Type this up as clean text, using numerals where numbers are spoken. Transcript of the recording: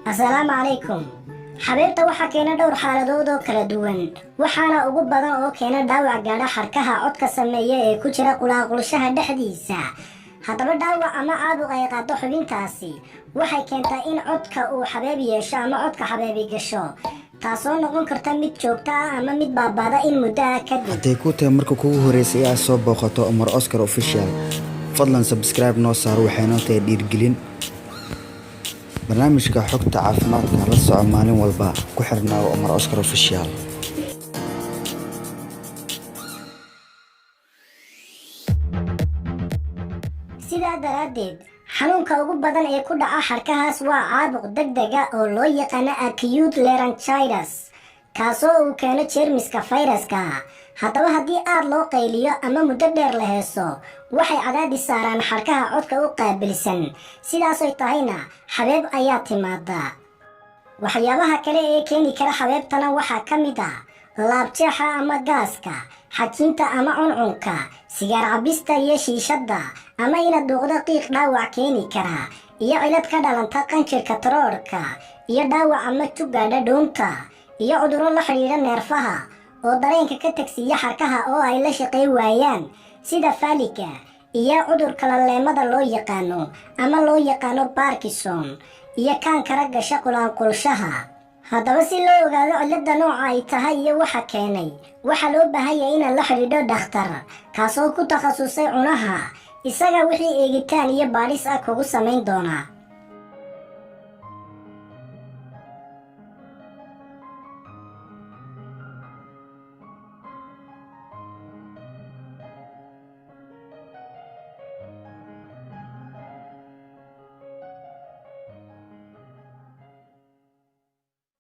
السلام عليكم. xabeebta waxa keena dhowr xaaladood oo kala duwan waxaana ugu badan oo keena dhaawac gaadha xarkaha codka sameeya ee ku jira qulaaqulshaha dhexdiisa. haddaba dhaawac ama caabuq ay qaado xubintaasi waxay keentaa in codka uu xabeeb yeesho ama codka xabeebi gasho, taasoo noqon karta mid joogto ah ama mid baabada in muddo ah kadib. hadday ku tahay marka kugu horeysay aad soo booqato Omar Oscar Official, fadlan subscribe noo saar, waxayna tahay dhiirgelin. barnaamijka xogta caafimaadka la soco maalin walba ku xirnaa Omar Oscar Official. sidaa daraaddeed xanuunka ugu badan ee ku dhaca xarkahaas waa caabuq degdeg ah oo loo yaqaano acute laryngitis, kaasoo uu keeno jeermiska fayraska. haddaba haddii aad loo qayliyo ama muddo dheer la heeso waxay cadaadis saaraan xarkaha codka u qaabilsan, sidaasoy tahayna xabeeb ayaa timaada. waxyaabaha kale ee keeni kara xabeebtana waxaa ka mid ah laabjeexa ama gaaska, xajiinta ama cuncunka, sigaar cabista iyo shiishadda, ama inaad dhuuqdo qiiq dhaawac keeni kara, iyo cilad ka dhalanta qanjirka taroorka, iyo dhaawac ama jugaadha dhuunta, iyo cudurro la xidhiidha neerfaha oo dareenka ka tagsiiya xarkaha oo ay la shaqay waayaan sida faaliga, iyo cudurka laleemada loo yaqaano ama loo yaqaano Parkinson, iyo kaankara gasha qulaanqulshaha. haddaba si loo ogaado cilada nooca ay tahay iyo waxa keenay waxaa loo baahan yahay inaad la xidhiidho dhakhtar kaasoo ku takhasusay cunaha, isaga wixii eegitaan iyo baadhis ah kugu samayn doona.